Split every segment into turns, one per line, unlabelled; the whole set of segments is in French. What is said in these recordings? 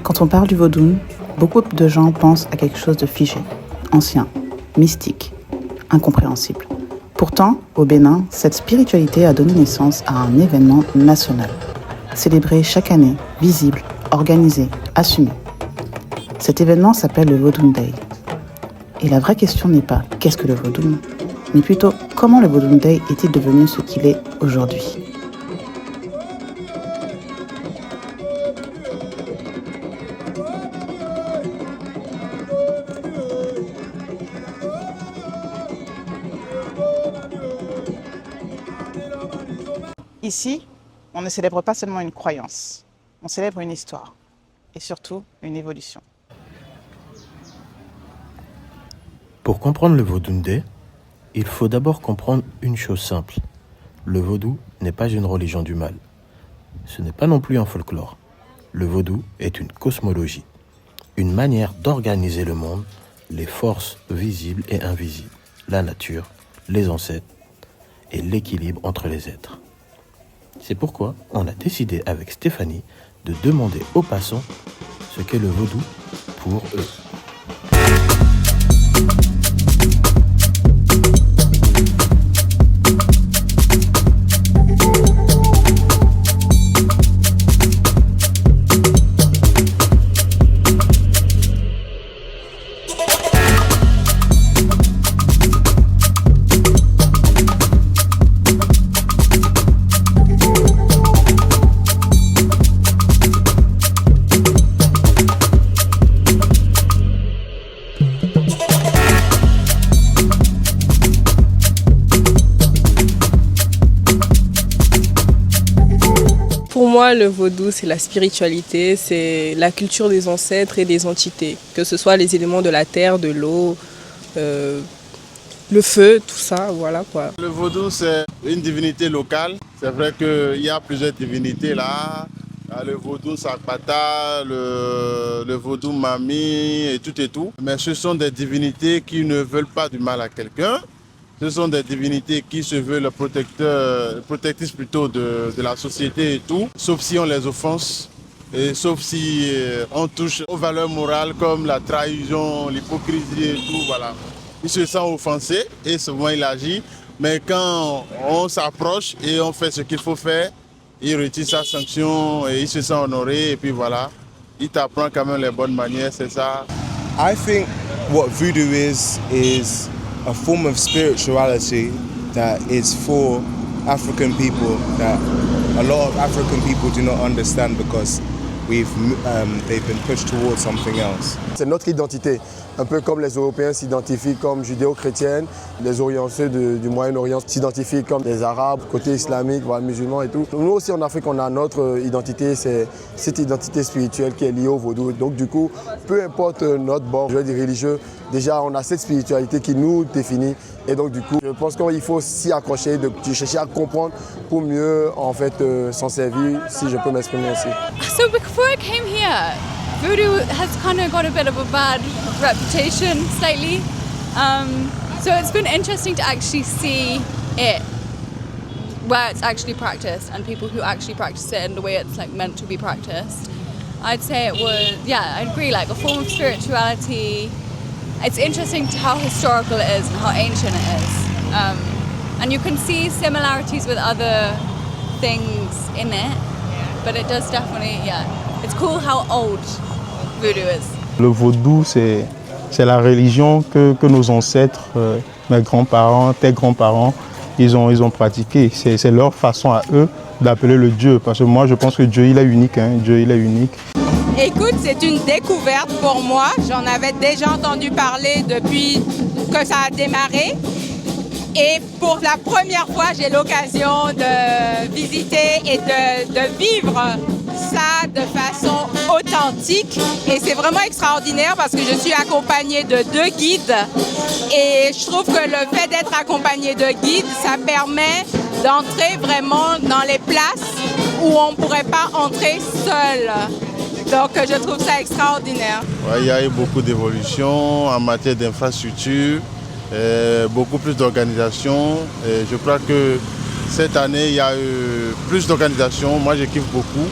Quand on parle du vaudou, beaucoup de gens pensent à quelque chose de figé, ancien, mystique, incompréhensible. Pourtant, au Bénin, cette spiritualité a donné naissance à un événement national, célébré chaque année, visible, organisé, assumé. Cet événement s'appelle le Vodun Day. Et la vraie question n'est pas qu'est-ce que le vaudou, mais plutôt comment le Vodun Day est-il devenu ce qu'il est aujourd'hui. Ici, on ne célèbre pas seulement une croyance, on célèbre une histoire et surtout une évolution.
Pour comprendre le Vodun Day, il faut d'abord comprendre une chose simple. Le vaudou n'est pas une religion du mal. Ce n'est pas non plus un folklore. Le vaudou est une cosmologie, une manière d'organiser le monde, les forces visibles et invisibles, la nature, les ancêtres et l'équilibre entre les êtres. C'est pourquoi on a décidé avec Stéphanie de demander aux passants ce qu'est le vaudou pour eux.
Pour moi, le vaudou, c'est la spiritualité, c'est la culture des ancêtres et des entités, que ce soit les éléments de la terre, de l'eau, le feu, tout ça, voilà quoi.
Le vaudou, c'est une divinité locale. C'est vrai qu'il y a plusieurs divinités là. Le vaudou Sakpata, le vaudou Mami et tout. Mais ce sont des divinités qui ne veulent pas du mal à quelqu'un. Ce sont des divinités qui se veulent protectrices plutôt de la société et tout, sauf si on les offense, et sauf si on touche aux valeurs morales comme la trahison, l'hypocrisie et tout, voilà. Il se sent offensé et souvent il agit, mais quand on s'approche et on fait ce qu'il faut faire, il retire sa sanction et il se sent honoré et puis voilà, il t'apprend quand même les bonnes manières, c'est ça.
I think what voodoo is a form of spirituality that is for African people that a lot of African people do not understand because they've been pushed towards something else.
C'est notre identité, un peu comme les Européens s'identifient comme judéo-chrétiennes, les orientaux du Moyen-Orient s'identifient comme les Arabes, côté islamique, voilà, musulmans et tout. Nous aussi en Afrique, on a notre identité, c'est cette identité spirituelle qui est liée au vaudou. Donc du coup, peu importe notre bord, je veux dire religieux, déjà on a cette spiritualité qui nous définit. Et donc du coup, je pense qu'il faut s'y accrocher, de chercher à comprendre pour mieux en fait s'en servir, si je peux m'exprimer ainsi.
So before I came here, voodoo has kind of got a bit of a bad reputation slightly. So it's been interesting to actually see it where it's actually practiced and people who actually practice it in the way it's like meant to be practiced. I'd say it was, yeah, I agree, like a form of spirituality. It's interesting to how historical it is and how ancient it is. And you can see similarities with other things in it, but it does definitely, yeah, it's cool how old voodoo is.
Le vaudou, c'est la religion que nos ancêtres, mes grands-parents, tes grands-parents, ils ont pratiqué. C'est leur façon à eux d'appeler le Dieu. Parce que moi, je pense que Dieu, il est unique. Hein. Dieu, il est unique.
Écoute, c'est une découverte pour moi. J'en avais déjà entendu parler depuis que ça a démarré. Et pour la première fois, j'ai l'occasion de visiter et de vivre ça de façon authentique. Et c'est vraiment extraordinaire parce que je suis accompagnée de 2 guides. Et je trouve que le fait d'être accompagnée de guides, ça permet d'entrer vraiment dans les places où on ne pourrait pas entrer seul. Donc je trouve ça extraordinaire.
Ouais, il y a eu beaucoup d'évolutions en matière d'infrastructure, beaucoup plus d'organisation. Je crois que cette année, il y a eu plus d'organisation. Moi, je kiffe beaucoup.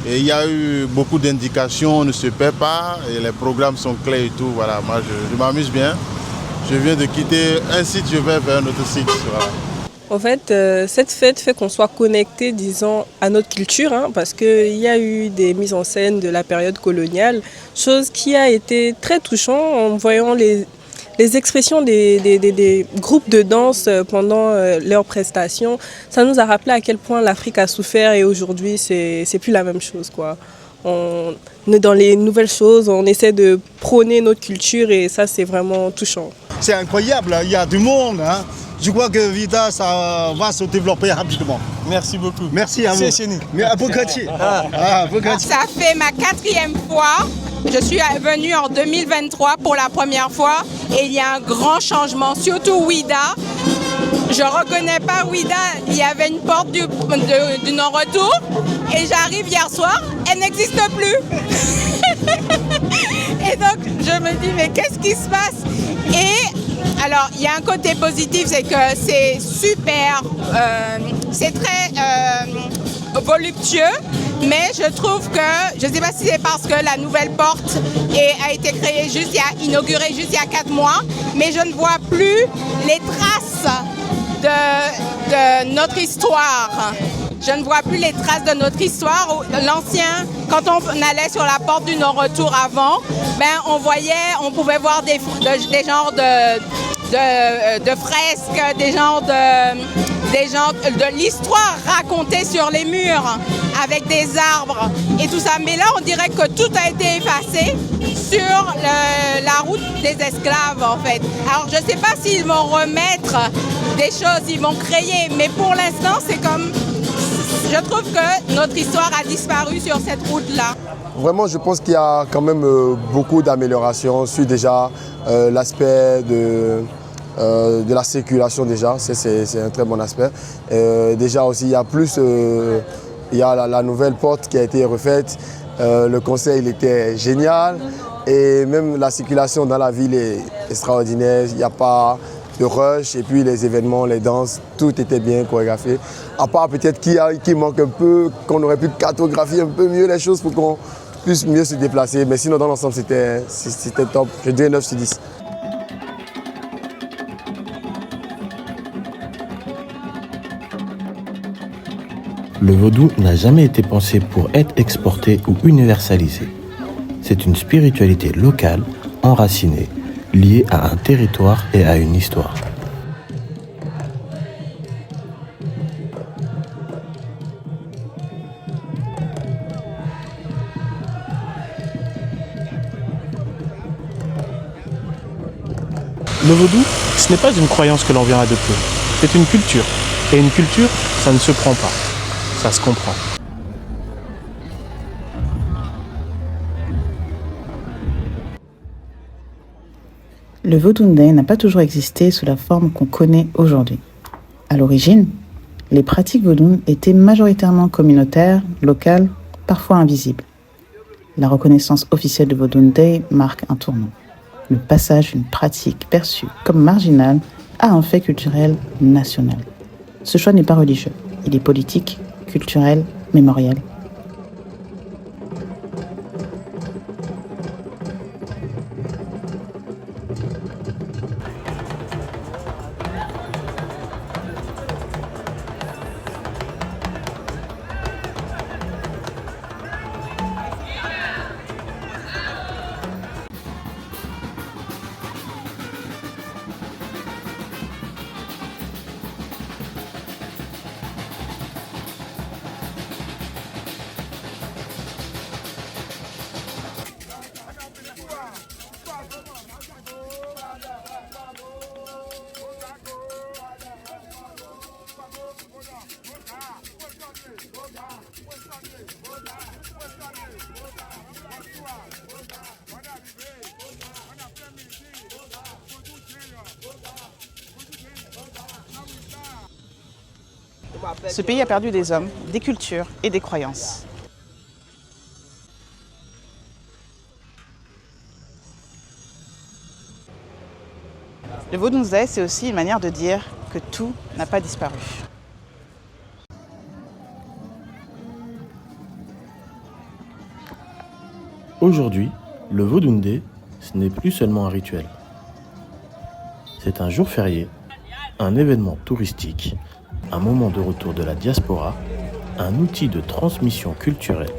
Et il y a eu beaucoup d'indications, on ne se perd pas, et les programmes sont clairs et tout. Voilà, moi, je m'amuse bien. Je viens de quitter un site, je vais vers un autre site. Voilà.
En fait, cette fête fait qu'on soit connecté, disons, à notre culture, parce qu'il y a eu des mises en scène de la période coloniale, chose qui a été très touchant en voyant les expressions des groupes de danse pendant leurs prestations. Ça nous a rappelé à quel point l'Afrique a souffert et aujourd'hui, c'est plus la même chose, quoi. On est dans les nouvelles choses, on essaie de prôner notre culture et ça, c'est vraiment touchant.
C'est incroyable, il y a du monde. Je crois que Vida, ça va se développer rapidement.
Merci beaucoup.
Merci à vous. Mais à Bogati.
Ça fait ma 4e fois. Je suis venue en 2023 pour la première fois et il y a un grand changement, surtout Ouida. Je ne reconnais pas Ouida, il y avait une porte du non-retour et j'arrive hier soir, elle n'existe plus. Et donc je me dis mais qu'est-ce qui se passe? Et alors il y a un côté positif, c'est que c'est super, c'est très voluptueux. Mais je trouve que, je ne sais pas si c'est parce que la nouvelle porte a été créée inaugurée juste il y a 4 mois, mais je ne vois plus les traces de notre histoire. Je ne vois plus les traces de notre histoire. L'ancien, quand on allait sur la porte du non-retour avant, on pouvait voir des genres de fresques, des genres de l'histoire racontée sur les murs avec des arbres et tout ça. Mais là, on dirait que tout a été effacé sur la route des esclaves, en fait. Alors, je ne sais pas s'ils vont remettre des choses, ils vont créer, mais pour l'instant, c'est comme... Je trouve que notre histoire a disparu sur cette route-là.
Vraiment, je pense qu'il y a quand même beaucoup d'améliorations sur déjà l'aspect de la circulation déjà, c'est un très bon aspect. Déjà aussi, il y a plus, il y a la nouvelle porte qui a été refaite. Le conseil il était génial et même la circulation dans la ville est extraordinaire. Il n'y a pas de rush et puis les événements, les danses, tout était bien chorégraphié. À part peut-être qu'il manque un peu, qu'on aurait pu cartographier un peu mieux les choses pour qu'on puisse mieux se déplacer. Mais sinon, dans l'ensemble, c'était top. Je dirais 9 sur 10.
Le vaudou n'a jamais été pensé pour être exporté ou universalisé. C'est une spiritualité locale, enracinée, liée à un territoire et à une histoire.
Le vaudou, ce n'est pas une croyance que l'on vient adopter. C'est une culture. Et une culture, ça ne se prend pas. Ça se comprend.
Le Vodun Day n'a pas toujours existé sous la forme qu'on connaît aujourd'hui. À l'origine, les pratiques vaudounes étaient majoritairement communautaires, locales, parfois invisibles. La reconnaissance officielle de Vodun Day marque un tournant. Le passage d'une pratique perçue comme marginale à un fait culturel national. Ce choix n'est pas religieux, il est politique, culturel, mémorial. Ce pays a perdu des hommes, des cultures et des croyances. Le Vodouns Day, c'est aussi une manière de dire que tout n'a pas disparu.
Aujourd'hui, le Vodouns Day, ce n'est plus seulement un rituel. C'est un jour férié, un événement touristique, un moment de retour de la diaspora, un outil de transmission culturelle.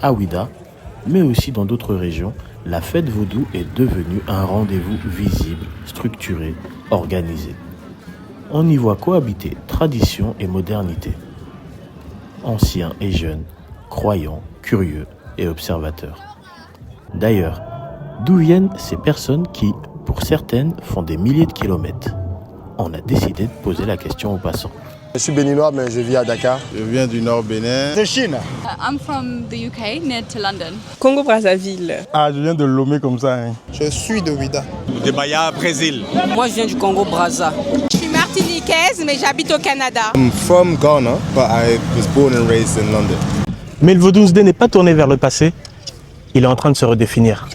À Ouidah, mais aussi dans d'autres régions, la fête vaudou est devenue un rendez-vous visible, structuré, organisé. On y voit cohabiter tradition et modernité. Anciens et jeunes, croyants, curieux et observateurs. D'ailleurs, d'où viennent ces personnes qui, pour certaines, font des milliers de kilomètres? On a décidé de poser la question aux passants.
Je suis béninois, mais je vis à Dakar.
Je viens du Nord Bénin.
De Chine.
I'm from the UK, near to London.
Congo-Brazzaville.
Ah, je viens de Lomé comme ça. Hein.
Je suis de Ouidah.
De Bahia, Brésil.
Moi, je viens du Congo-Brazza.
Je suis martiniquaise, mais j'habite au Canada.
I'm from Ghana, but I was born and raised in London.
Mais le Vodouns Day n'est pas tourné vers le passé, il est en train de se redéfinir.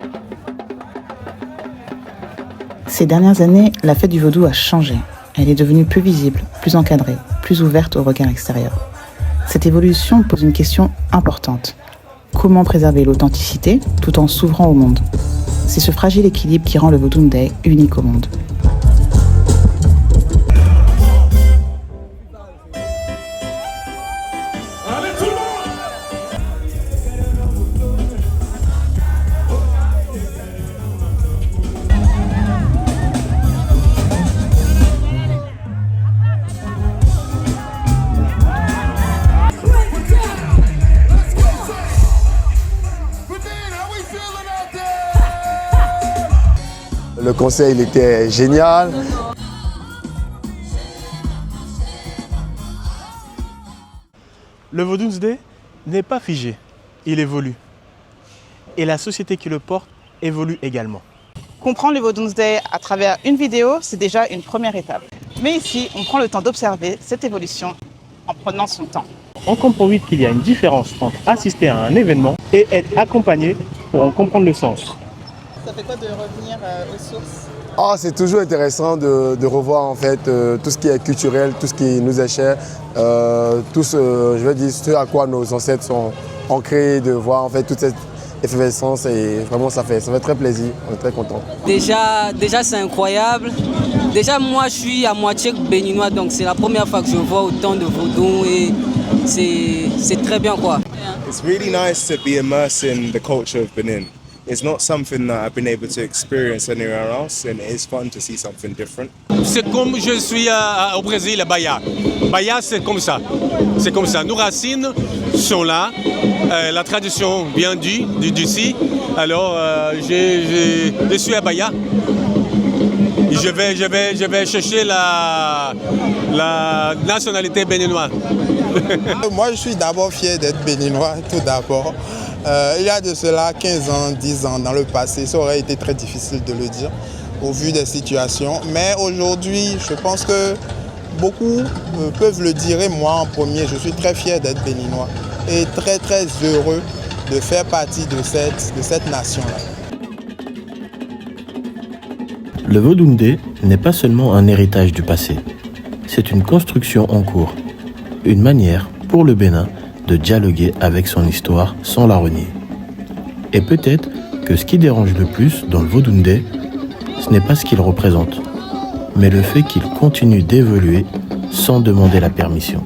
Ces dernières années, la fête du vaudou a changé. Elle est devenue plus visible, plus encadrée, plus ouverte au regard extérieur. Cette évolution pose une question importante. Comment préserver l'authenticité tout en s'ouvrant au monde? C'est ce fragile équilibre qui rend le Vodouns Day unique au monde.
Le conseil il était génial.
Le Vodouns Day n'est pas figé, il évolue. Et la société qui le porte évolue également.
Comprendre le Vodouns Day à travers une vidéo, c'est déjà une première étape. Mais ici, on prend le temps d'observer cette évolution en prenant son temps.
On comprend vite qu'il y a une différence entre assister à un événement et être accompagné pour en comprendre le sens.
Ça fait quoi de revenir aux sources?
C'est toujours intéressant de revoir en fait tout ce qui est culturel, tout ce qui nous est cher, tout ce à quoi nos ancêtres sont ancrés, de voir en fait toute cette effervescence et vraiment ça fait très plaisir, on est très content.
Déjà c'est incroyable. Déjà moi je suis à moitié béninois, donc c'est la première fois que je vois autant de vaudou et c'est très bien quoi.
It's really nice to be immersed in the culture of Benin. It's not something that I've been able to experience anywhere else, and it is fun to see something different.
C'est comme je suis au Brésil, à Bahia. Bahia, c'est comme ça. C'est comme ça. Nos racines sont là. La tradition vient d'ici. Alors, je suis à Bahia. Je vais chercher la nationalité béninoise.
Moi, je suis d'abord fier d'être béninois, tout d'abord. Il y a de cela 15 ans, 10 ans dans le passé, ça aurait été très difficile de le dire au vu des situations. Mais aujourd'hui, je pense que beaucoup peuvent le dire et moi en premier, je suis très fier d'être béninois et très très heureux de faire partie de cette nation-là.
Le Vodouns Day n'est pas seulement un héritage du passé, c'est une construction en cours, une manière pour le Bénin de dialoguer avec son histoire sans la renier. Et peut-être que ce qui dérange le plus dans le Vodouns Day, ce n'est pas ce qu'il représente, mais le fait qu'il continue d'évoluer sans demander la permission.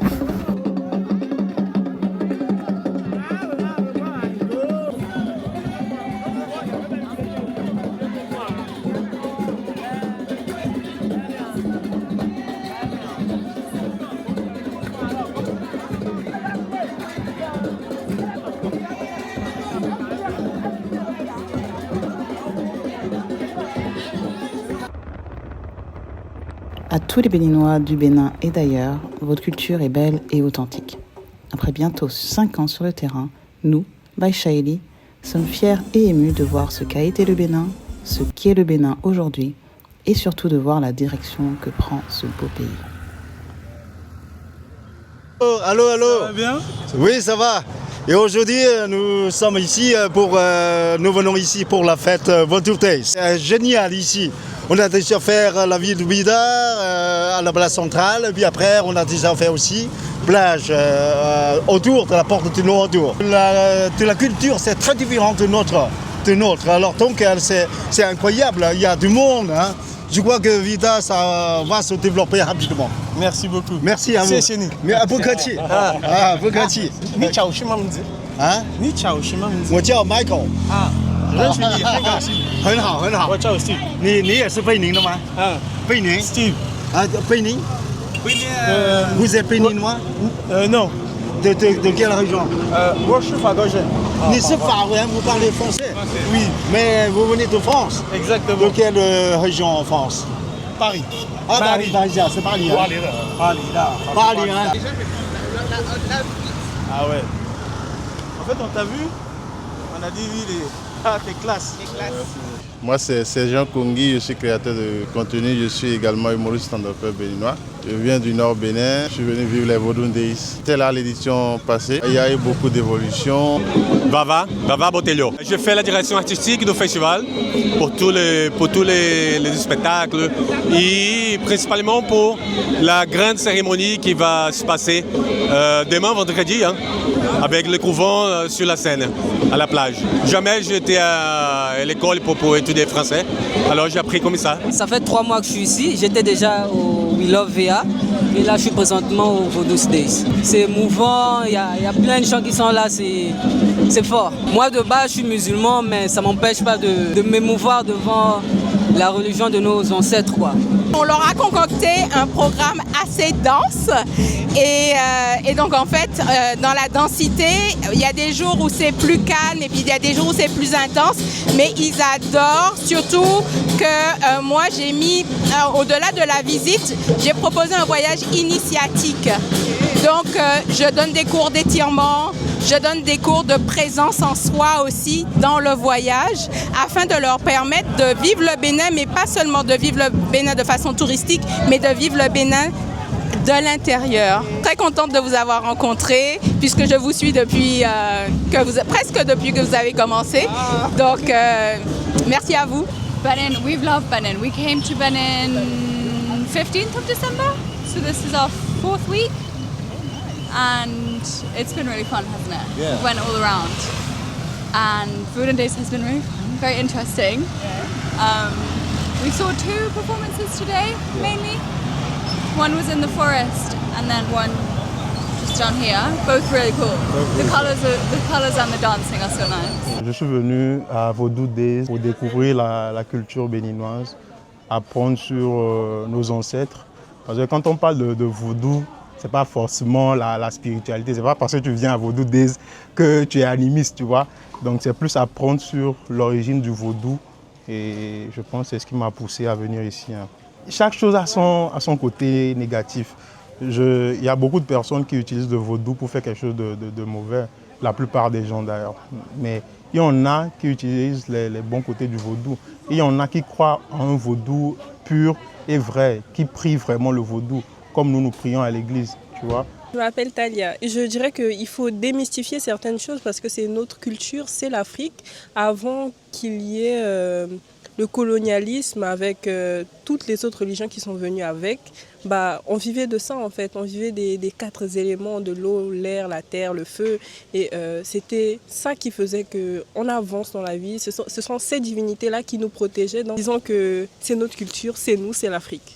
À tous les Béninois du Bénin et d'ailleurs, votre culture est belle et authentique. Après bientôt 5 ans sur le terrain, nous, Baïchaïli, sommes fiers et émus de voir ce qu'a été le Bénin, ce qu'est le Bénin aujourd'hui et surtout de voir la direction que prend ce beau pays.
Allô, allô.
Ça va bien?
Oui, ça va. Et aujourd'hui, nous sommes ici nous venons ici pour la fête Vaudou Days. C'est génial ici. On a déjà fait la ville de Bida à la place centrale, et puis après on a déjà fait aussi plage autour de la porte du Nord autour. La culture c'est très différent de notre. Alors donc c'est incroyable, il y a du monde. Hein. Je crois que Vida ça va se développer rapidement.
Merci beaucoup.
Merci à vous. Mais à Bukati. Bukati.
Ni chao shimamzi.
Hein?
Ni chao shimamzi.
我叫 Michael。
认识你很高兴。
很好很好。
我叫 Steve。
你也是贝宁的吗？贝宁。
Steve。
贝宁。Vous êtes béninois?
Non.
De quelle région?
Moi je suis fagogen.
Ni c'est fagogen, vous parlez français?
Oui.
Mais vous venez de France?
Exactement.
De quelle région en France?
Paris.
Ah, Paris, parisien, c'est Paris. Paris, hein.
Ah ouais. En fait, on t'a vu? On a dit oui, t'es classe.
Moi, c'est Jean Kongi, je suis créateur de contenu, je suis également humoriste stand-upper béninois. Je viens du Nord Bénin, je suis venu vivre les Vaudou Days. C'était là l'édition passée, il y a eu beaucoup d'évolutions.
Vava Botelho. Je fais la direction artistique du festival pour tous les spectacles et principalement pour la grande cérémonie qui va se passer demain vendredi avec le couvent sur la Seine, à la plage. Jamais j'étais à l'école pour étudier français, alors j'ai appris comme ça.
Ça fait 3 mois que je suis ici, j'étais déjà au We Love VA et là je suis présentement au Vaudou Days. C'est émouvant, il y a plein de gens qui sont là, c'est fort. Moi de base je suis musulman mais ça ne m'empêche pas de m'émouvoir devant la religion de nos ancêtres, quoi.
On leur a concocté un programme assez dense et donc en fait dans la densité il y a des jours où c'est plus calme et puis il y a des jours où c'est plus intense, mais ils adorent surtout que moi j'ai mis au-delà de la visite, j'ai proposé un voyage initiatique. Donc je donne des cours d'étirement, je donne des cours de présence en soi aussi dans le voyage afin de leur permettre de vivre le Bénin, mais pas seulement de vivre le Bénin de façon touristique, mais de vivre le Bénin de l'intérieur. Très contente de vous avoir rencontré puisque je vous suis depuis presque depuis que vous avez commencé. Donc merci à vous.
Benin, we've loved Benin. We came to Benin 15th of December, so this is our 4th week. And it's been really fun, hasn't it?
Yeah.
We went all around. And Vaudou Days has been really fun, very interesting. We saw 2 performances today, mainly. One was in the forest and then one just down here. Both really cool. The colors and the dancing are so nice.
Je suis venu à Vaudou Days pour découvrir la culture béninoise, apprendre sur nos ancêtres. Parce que quand on parle de vaudou, c'est pas forcément la spiritualité, c'est pas parce que tu viens à Vaudou Days que tu es animiste, tu vois. Donc c'est plus apprendre sur l'origine du vaudou et je pense que c'est ce qui m'a poussé à venir ici. Chaque chose a son côté négatif. Il y a beaucoup de personnes qui utilisent le vaudou pour faire quelque chose de mauvais, la plupart des gens d'ailleurs. Mais il y en a qui utilisent les bons côtés du vaudou. Et il y en a qui croient en un vaudou pur et vrai, qui prient vraiment le vaudou, comme nous prions à l'église, tu vois.
Je m'appelle Talia et je dirais qu'il faut démystifier certaines choses parce que c'est notre culture, c'est l'Afrique. Avant qu'il y ait le colonialisme avec toutes les autres religions qui sont venues avec, on vivait de ça en fait. On vivait des 4 éléments, de l'eau, l'air, la terre, le feu. Et c'était ça qui faisait qu'on avance dans la vie. Ce sont ces divinités-là qui nous protégeaient. Disons que c'est notre culture, c'est nous, c'est l'Afrique.